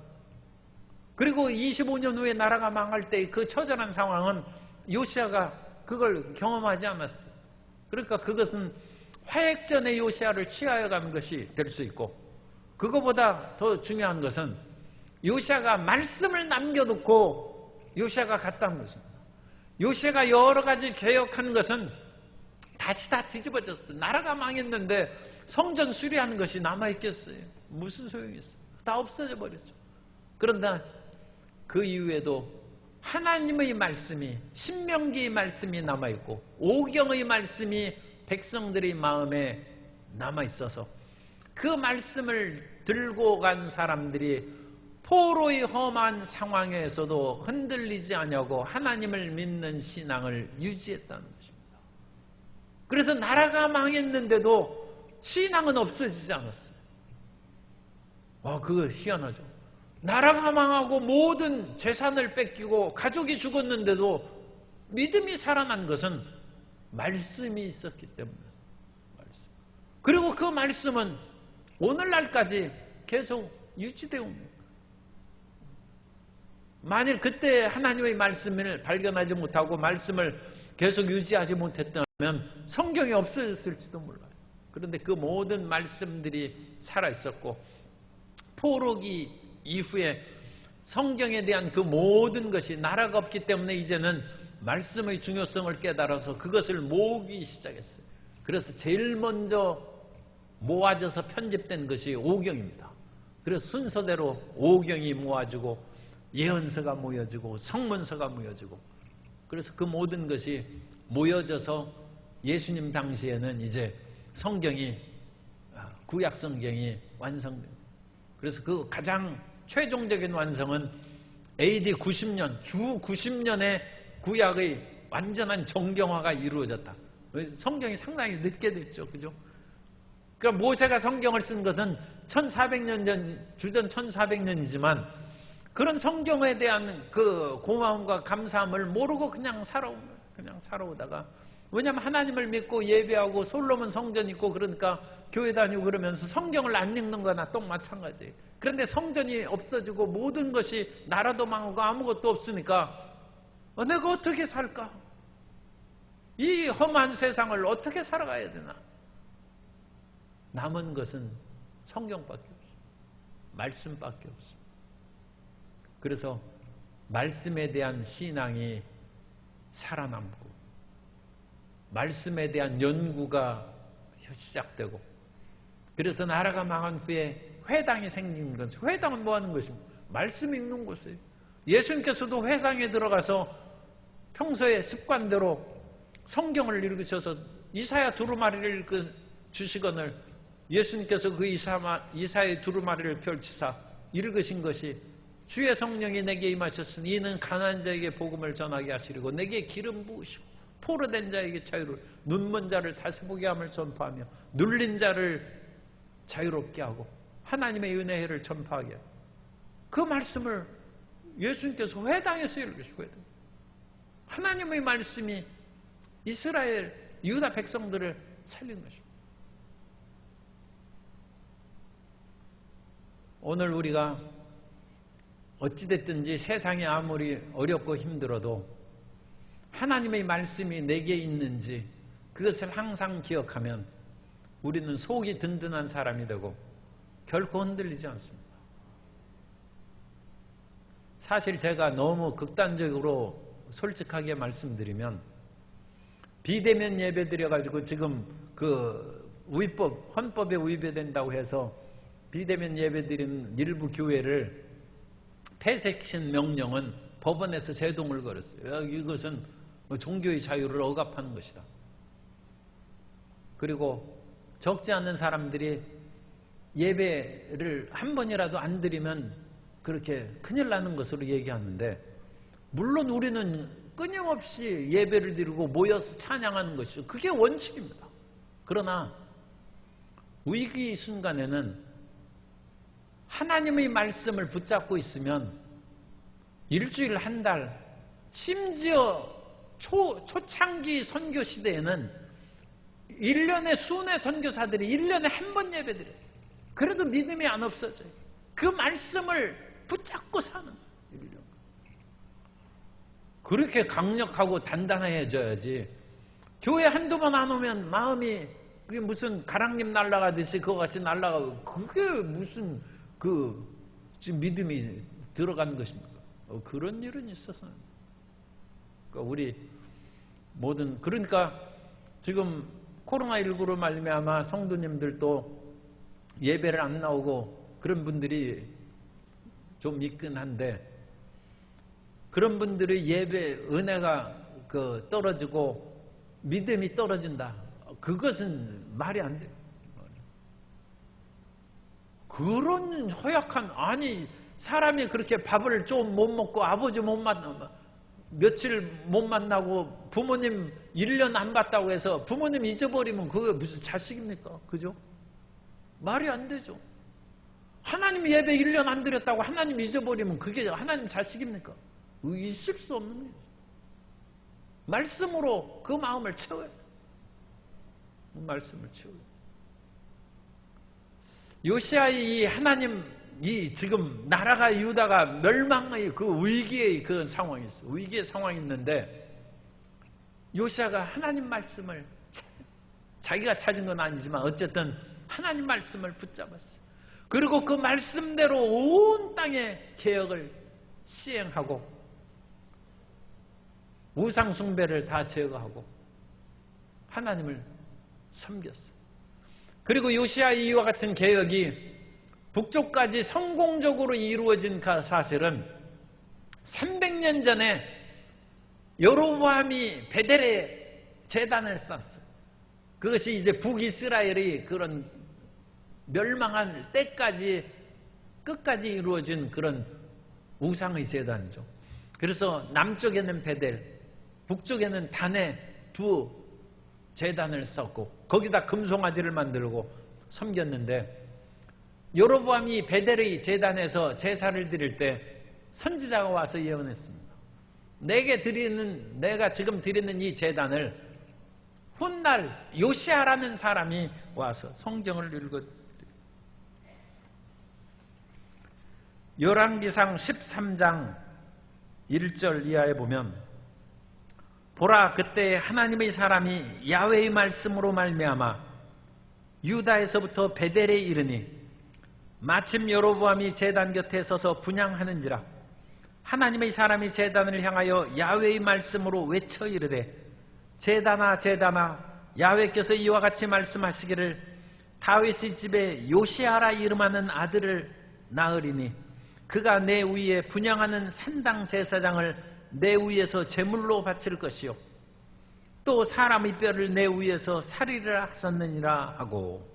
[SPEAKER 1] 그리고 25년 후에 나라가 망할 때 그 처절한 상황은 요시야가 그걸 경험하지 않았어요. 그러니까 그것은 화액전의 요시야를 취하여 가는 것이 될 수 있고 그거보다 더 중요한 것은 요시야가 말씀을 남겨놓고 요시야가 갔다는 것입니다. 요시야가 여러 가지 개혁하는 것은 다시 다 뒤집어졌어요. 나라가 망했는데 성전 수리하는 것이 남아있겠어요? 무슨 소용이 있어요? 다 없어져 버렸죠. 그런데 그 이후에도 하나님의 말씀이 신명기의 말씀이 남아있고 오경의 말씀이 백성들의 마음에 남아있어서 그 말씀을 들고 간 사람들이 포로의 험한 상황에서도 흔들리지 않냐고 하나님을 믿는 신앙을 유지했다는 것입니다. 그래서 나라가 망했는데도 신앙은 없어지지 않았어요. 그거 희한하죠. 나라가 망하고 모든 재산을 뺏기고 가족이 죽었는데도 믿음이 살아난 것은 말씀이 있었기 때문이에요. 그리고 그 말씀은 오늘날까지 계속 유지되어 옵니다. 만일 그때 하나님의 말씀을 발견하지 못하고 말씀을 계속 유지하지 못했다면 성경이 없어졌을지도 몰라요. 그런데 그 모든 말씀들이 살아있었고 포로기 이후에 성경에 대한 그 모든 것이 나라가 없기 때문에 이제는 말씀의 중요성을 깨달아서 그것을 모으기 시작했어요. 그래서 제일 먼저 모아져서 편집된 것이 오경입니다. 그래서 순서대로 오경이 모아지고 예언서가 모여지고 성문서가 모여지고 그래서 그 모든 것이 모여져서 예수님 당시에는 이제 성경이 구약 성경이 완성됩니다. 그래서 그 가장 최종적인 완성은 AD 90년, 주 90년에 구약의 완전한 정경화가 이루어졌다. 성경이 상당히 늦게 됐죠. 그죠? 그러니까 모세가 성경을 쓴 것은 1400년 전, 주전 1400년이지만 그런 성경에 대한 그 고마움과 감사함을 모르고 그냥 살아오다가, 왜냐하면 하나님을 믿고 예배하고 솔로몬 성전 있고 그러니까 교회 다니고 그러면서 성경을 안 읽는 거나 똑 마찬가지. 그런데 성전이 없어지고 모든 것이 나라도 망하고 아무것도 없으니까 내가 어떻게 살까? 이 험한 세상을 어떻게 살아가야 되나? 남은 것은 성경밖에 없어. 말씀밖에 없어. 그래서 말씀에 대한 신앙이 살아남고 말씀에 대한 연구가 시작되고, 그래서 나라가 망한 후에 회당이 생긴 것이죠. 회당은 뭐 하는 것입니까? 말씀 읽는 곳이에요. 예수님께서도 회당에 들어가서 평소에 습관대로 성경을 읽으셔서 이사야 두루마리를 주시거늘 예수님께서 그 이사야의 두루마리를 펼치사 읽으신 것이 주의 성령이 내게 임하셨으니 이는 가난한 자에게 복음을 전하게 하시려고 내게 기름 부으시고 포로된 자에게 자유를, 눈먼 자를 다시 보게 함을 전파하며 눌린 자를 자유롭게 하고 하나님의 은혜를 전파하게 하고, 그 말씀을 예수님께서 회당에서 읽으시고, 하나님의 말씀이 이스라엘 유다 백성들을 살린 것입니다. 오늘 우리가 어찌됐든지 세상이 아무리 어렵고 힘들어도 하나님의 말씀이 내게 있는지 그것을 항상 기억하면 우리는 속이 든든한 사람이 되고 결코 흔들리지 않습니다. 사실 제가 너무 극단적으로 솔직하게 말씀드리면 비대면 예배 드려가지고 지금 그 헌법에 위배된다고 해서 비대면 예배 드리는 일부 교회를 폐쇄시킨 명령은 법원에서 제동을 걸었어요. 이것은 종교의 자유를 억압하는 것이다. 그리고 적지 않은 사람들이 예배를 한 번이라도 안 드리면 그렇게 큰일 나는 것으로 얘기하는데, 물론 우리는 끊임없이 예배를 드리고 모여서 찬양하는 것이죠. 그게 원칙입니다. 그러나 위기 순간에는 하나님의 말씀을 붙잡고 있으면 일주일, 한 달, 심지어 초창기 선교 시대에는 1년에 수뇌 선교사들이 1년에 한 번 예배 드려요. 그래도 믿음이 안 없어져요. 그 말씀을 붙잡고 사는 거예요. 그렇게 강력하고 단단해져야지. 교회 한두 번 안 오면 마음이 그게 무슨 가랑잎 날아가듯이 그거 같이 날아가고, 그게 무슨 지금 믿음이 들어가는 것입니까? 그런 일은 있어서는. 그러니까 우리 모든, 그러니까 지금 코로나19로 말미암아 성도님들도 예배를 안 나오고 그런 분들이 좀 있긴 한데, 그런 분들의 예배 은혜가 떨어지고 믿음이 떨어진다. 그것은 말이 안 돼요. 그런 허약한, 아니 사람이 그렇게 밥을 좀 못 먹고 아버지 못 만나고 며칠 못 만나고 부모님 1년 안 봤다고 해서 부모님 잊어버리면 그게 무슨 자식입니까? 그죠? 말이 안 되죠. 하나님 예배 1년 안 드렸다고 하나님 잊어버리면 그게 하나님 자식입니까? 있을 수 없는 거예요. 말씀으로 그 마음을 채워야 돼요. 말씀을 채워야 돼요. 요시아의 하나님, 지금 나라가 유다가 멸망의 그 위기의 그 상황이 있어. 위기의 상황이 있는데 요시아가 하나님 말씀을 자기가 찾은 건 아니지만 어쨌든 하나님 말씀을 붙잡았어요. 그리고 그 말씀대로 온 땅의 개혁을 시행하고 우상 숭배를 다 제거하고 하나님을 섬겼어요. 그리고 요시아 이와 같은 개혁이 북쪽까지 성공적으로 이루어진 사실은 300년 전에 여로보암이 베델에 제단을 쌓았어요. 그것이 이제 북이스라엘이 그런 멸망한 때까지 끝까지 이루어진 그런 우상의 제단이죠. 그래서 남쪽에는 베델, 북쪽에는 단에 두 제단을 쌓고 거기다 금송아지를 만들고 섬겼는데 여로보암이 베델의 제단에서 제사를 드릴 때 선지자가 와서 예언했습니다. 내가 지금 드리는 이 제단을 훗날 요시아라는 사람이 와서 성경을 읽어 열왕기상 13장 1절 이하에 보면 보라 그때 하나님의 사람이 야훼의 말씀으로 말미암아 유다에서부터 베델에 이르니 마침 여로보암이 제단 곁에 서서 분향하는지라 하나님의 사람이 제단을 향하여 야훼의 말씀으로 외쳐 이르되 제단아 제단아 야훼께서 이와 같이 말씀하시기를 다윗의 집에 요시아라 이름하는 아들을 낳으리니 그가 내 위에 분향하는 산당 제사장을 내 위에서 제물로 바칠 것이요 또 사람의 뼈를 내 위에서 살이라 하셨느니라 하고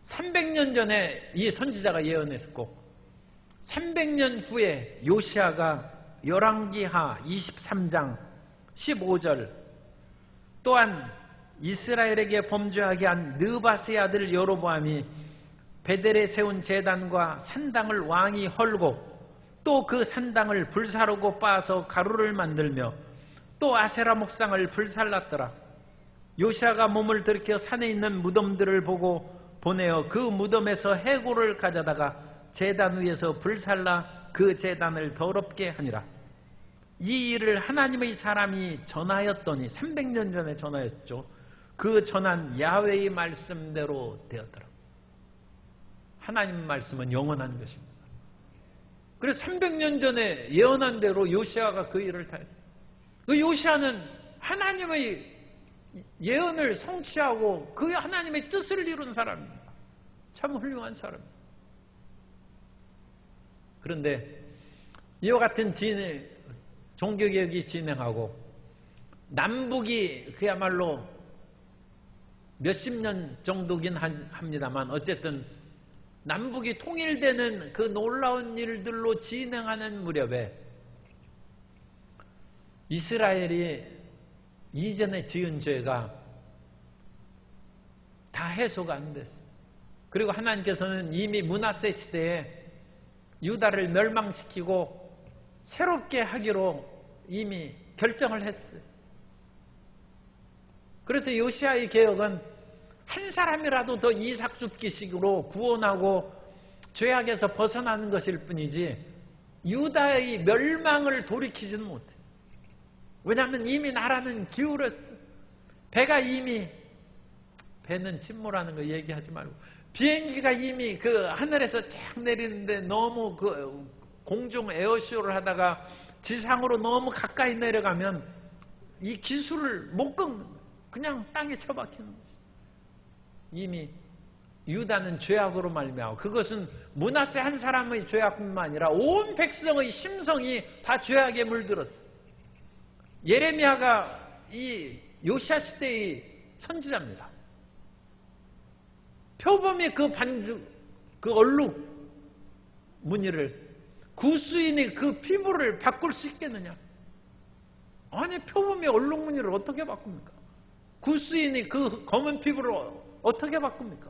[SPEAKER 1] 300년 전에 이 선지자가 예언했고 300년 후에 요시아가 열왕기하 23장 15절 또한 이스라엘에게 범죄하게 한 느밧의 아들 여로보암이 베델에 세운 제단과 산당을 왕이 헐고 또 그 산당을 불사르고 빻아서 가루를 만들며 또 아세라 목상을 불살랐더라. 요시아가 몸을 들이켜 산에 있는 무덤들을 보고 보내어 그 무덤에서 해골을 가져다가 제단 위에서 불살라 그 제단을 더럽게 하니라. 이 일을 하나님의 사람이 전하였더니 300년 전에 전하였죠. 그 전한 야훼의 말씀대로 되었더라. 하나님 말씀은 영원한 것입니다. 그래서 300년 전에 예언한 대로 요시아가 그 일을 다 했어요. 그 요시아는 하나님의 예언을 성취하고 그 하나님의 뜻을 이룬 사람입니다. 참 훌륭한 사람입니다. 그런데 이와 같은 종교개혁이 진행하고 남북이 그야말로 몇십 년 정도긴 합니다만 어쨌든 남북이 통일되는 그 놀라운 일들로 진행하는 무렵에 이스라엘이 이전에 지은 죄가 다 해소가 안 됐어요. 그리고 하나님께서는 이미 므낫세 시대에 유다를 멸망시키고 새롭게 하기로 이미 결정을 했어요. 그래서 요시아의 개혁은 한 사람이라도 더 이삭줍기식으로 구원하고 죄악에서 벗어나는 것일 뿐이지 유다의 멸망을 돌이키지는 못해요. 왜냐하면 이미 나라는 기울었어. 배는 침몰하는 거 얘기하지 말고 비행기가 이미 그 하늘에서 쫙 내리는데 너무 그 공중 에어쇼를 하다가 지상으로 너무 가까이 내려가면 이 기술을 못 꺾는 거예요. 그냥 땅에 처박히는 거죠. 이미 유다는 죄악으로 말미암아 그것은 므낫세 한 사람의 죄악뿐만 아니라 온 백성의 심성이 다 죄악에 물들었어. 예레미야가 이 요시아 시대의 선지자입니다. 표범이 그 반죽, 그 얼룩 무늬를 구수인이 그 피부를 바꿀 수 있겠느냐? 아니 표범이 얼룩 무늬를 어떻게 바꿉니까? 구수인이 그 검은 피부를 어떻게 바꿉니까?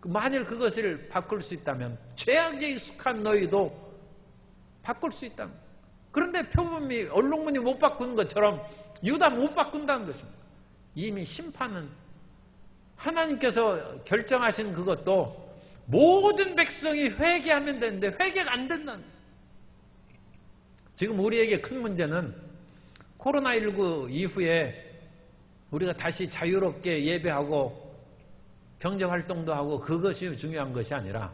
[SPEAKER 1] 만일 그것을 바꿀 수 있다면 죄악에 익숙한 너희도 바꿀 수 있다면 그런데 표범이 얼룩무늬 못 바꾸는 것처럼 유다 못 바꾼다는 것입니다. 이미 심판은 하나님께서 결정하신 그것도 모든 백성이 회개하면 되는데 회개가 안 된다는 거예요. 지금 우리에게 큰 문제는 코로나19 이후에 우리가 다시 자유롭게 예배하고 경제활동도 하고 그것이 중요한 것이 아니라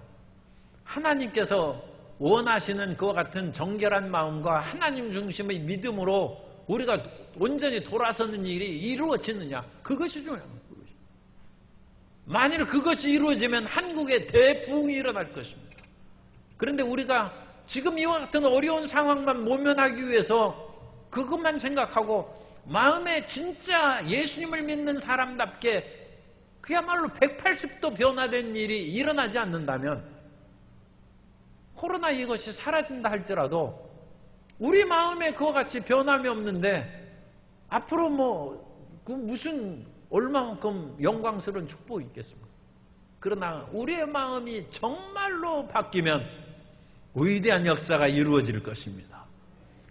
[SPEAKER 1] 하나님께서 원하시는 그와 같은 정결한 마음과 하나님 중심의 믿음으로 우리가 온전히 돌아서는 일이 이루어지느냐 그것이 중요한 거예요. 만일 그것이 이루어지면 한국에 대부흥이 일어날 것입니다. 그런데 우리가 지금 이와 같은 어려운 상황만 모면하기 위해서 그것만 생각하고 마음에 진짜 예수님을 믿는 사람답게 그야말로 180도 변화된 일이 일어나지 않는다면 코로나 이것이 사라진다 할지라도 우리 마음에 그와 같이 변함이 없는데 앞으로 그 무슨 얼마만큼 영광스러운 축복이 있겠습니까? 그러나 우리의 마음이 정말로 바뀌면 위대한 역사가 이루어질 것입니다.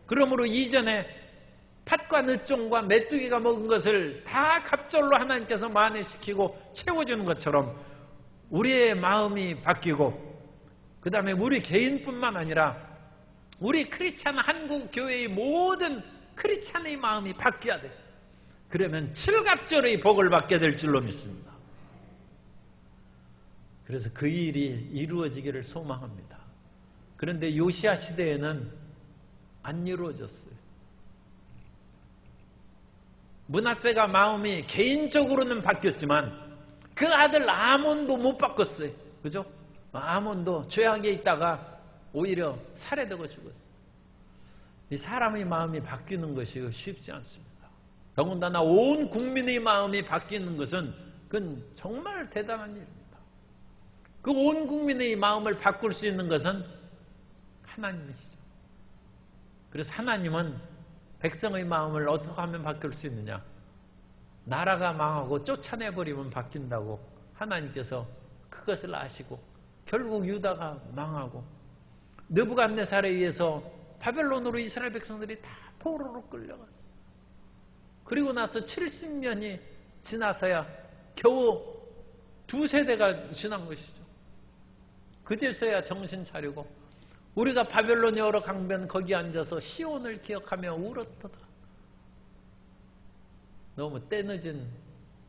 [SPEAKER 1] 그러므로 이전에 팥과 늦종과 메뚜기가 먹은 것을 다 갑절로 하나님께서 만회시키고 채워주는 것처럼 우리의 마음이 바뀌고, 그 다음에 우리 개인뿐만 아니라 우리 크리스찬 한국교회의 모든 크리스찬의 마음이 바뀌어야 돼요. 그러면 칠갑절의 복을 받게 될 줄로 믿습니다. 그래서 그 일이 이루어지기를 소망합니다. 그런데 요시야 시대에는 안 이루어졌어요. 므낫세가 마음이 개인적으로는 바뀌었지만 그 아들 아몬도 못 바꿨어요. 그죠? 아몬도 죄악에 있다가 오히려 살해되고 죽었어요. 이 사람의 마음이 바뀌는 것이 쉽지 않습니다. 더군다나 온 국민의 마음이 바뀌는 것은 그건 정말 대단한 일입니다. 그 온 국민의 마음을 바꿀 수 있는 것은 하나님이시죠. 그래서 하나님은 백성의 마음을 어떻게 하면 바뀔 수 있느냐? 나라가 망하고 쫓아내버리면 바뀐다고 하나님께서 그것을 아시고 결국 유다가 망하고 느부갓네살에 의해서 바벨론으로 이스라엘 백성들이 다 포로로 끌려갔어요. 그리고 나서 70년이 지나서야 겨우 두세 대가 지난 것이죠. 그제서야 정신 차리고 우리가 바벨론 여러 강변 거기 앉아서 시온을 기억하며 울었다. 너무 때늦은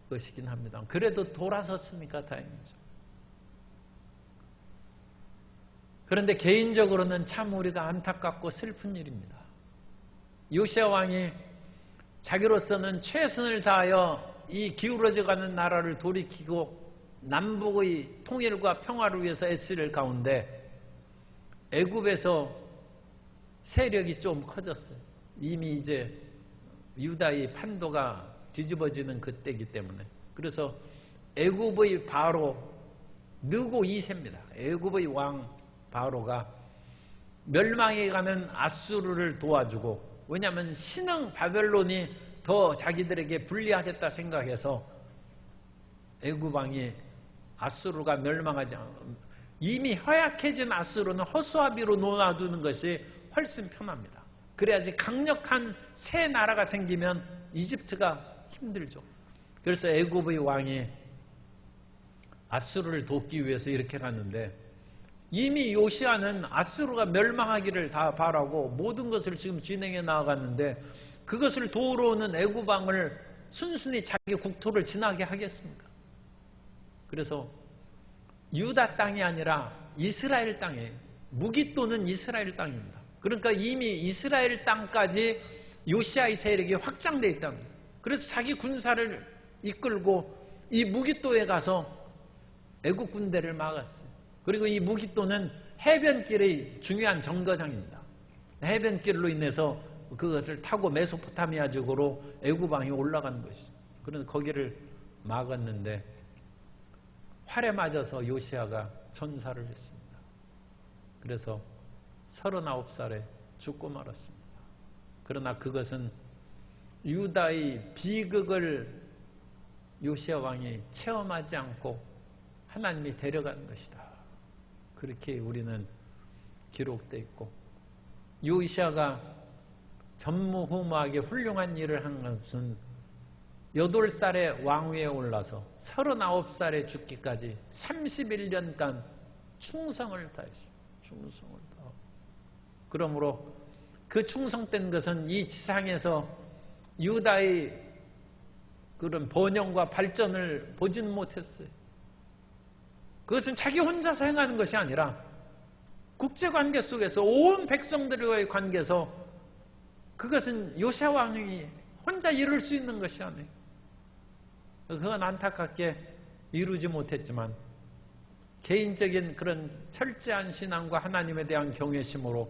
[SPEAKER 1] 것이긴 합니다. 그래도 돌아섰으니까 다행이죠. 그런데 개인적으로는 참 우리가 안타깝고 슬픈 일입니다. 요시야 왕이 자기로서는 최선을 다하여 이 기울어져가는 나라를 돌이키고 남북의 통일과 평화를 위해서 애쓰를 가운데 애굽에서 세력이 좀 커졌어요. 이미 이제 유다의 판도가 뒤집어지는 그때이기 때문에. 그래서 애굽의 바로 느고 2세입니다. 애굽의 왕 바로가 멸망해가는 아수르를 도와주고, 왜냐하면 신흥 바벨론이 더 자기들에게 불리하겠다 생각해서 애굽 왕이 아수르가 멸망하지 않고, 이미 허약해진 아수르는 허수아비로 놓아두는 것이 훨씬 편합니다. 그래야지 강력한 새 나라가 생기면 이집트가 힘들죠. 그래서 애굽의 왕이 아수르를 돕기 위해서 이렇게 갔는데, 이미 요시야는 아수르가 멸망하기를 다 바라고 모든 것을 지금 진행해 나아갔는데, 그것을 도우러 오는 애굽 왕을 순순히 자기 국토를 지나게 하겠습니까? 그래서 유다 땅이 아니라 이스라엘 땅이에요. 무기또는 이스라엘 땅입니다. 그러니까 이미 이스라엘 땅까지 요시야의 세력이 확장되어 있다는 거예요. 그래서 자기 군사를 이끌고 이 무기또에 가서 애국 군대를 막았어요. 그리고 이 무기또는 해변길의 중요한 정거장입니다. 해변길로 인해서 그것을 타고 메소포타미아 지역으로 애굽 왕이 올라가는 것이죠. 그래서 거기를 막았는데 활에 맞아서 요시야가 전사를 했습니다. 그래서 39살에 죽고 말았습니다. 그러나 그것은 유다의 비극을 요시야 왕이 체험하지 않고 하나님이 데려간 것이다. 그렇게 우리는 기록되어 있고, 요시야가 전무후무하게 훌륭한 일을 한 것은 8살에 왕위에 올라서 39살에 죽기까지 31년간 충성을 다했어요. 충성을 다하고. 그러므로 그 충성된 것은 이 지상에서 유다의 그런 번영과 발전을 보지는 못했어요. 그것은 자기 혼자서 행하는 것이 아니라 국제관계 속에서 온 백성들과의 관계에서 그것은 요시야 왕이 혼자 이룰 수 있는 것이 아니에요. 그건 안타깝게 이루지 못했지만 개인적인 그런 철저한 신앙과 하나님에 대한 경외심으로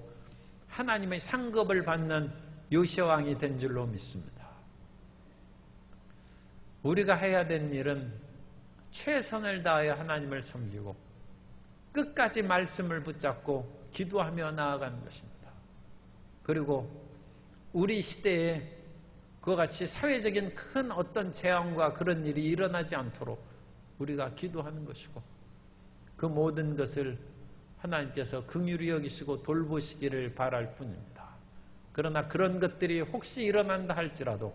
[SPEAKER 1] 하나님의 상급을 받는 요시야 왕이 된 줄로 믿습니다. 우리가 해야 되는 일은 최선을 다하여 하나님을 섬기고 끝까지 말씀을 붙잡고 기도하며 나아가는 것입니다. 그리고 우리 시대에 그와 같이 사회적인 큰 어떤 재앙과 그런 일이 일어나지 않도록 우리가 기도하는 것이고, 그 모든 것을 하나님께서 긍휼히 여기시고 돌보시기를 바랄 뿐입니다. 그러나 그런 것들이 혹시 일어난다 할지라도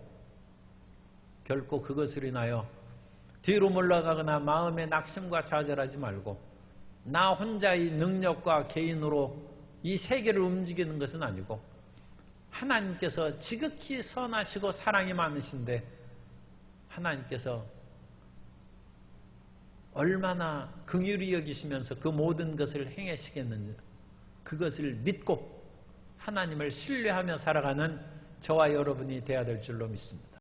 [SPEAKER 1] 결코 그것으로 인하여 뒤로 물러가거나 마음의 낙심과 좌절하지 말고, 나 혼자의 능력과 개인으로 이 세계를 움직이는 것은 아니고 하나님께서 지극히 선하시고 사랑이 많으신데 하나님께서 얼마나 긍휼히 여기시면서 그 모든 것을 행하시겠는지, 그것을 믿고 하나님을 신뢰하며 살아가는 저와 여러분이 되어야 될 줄로 믿습니다.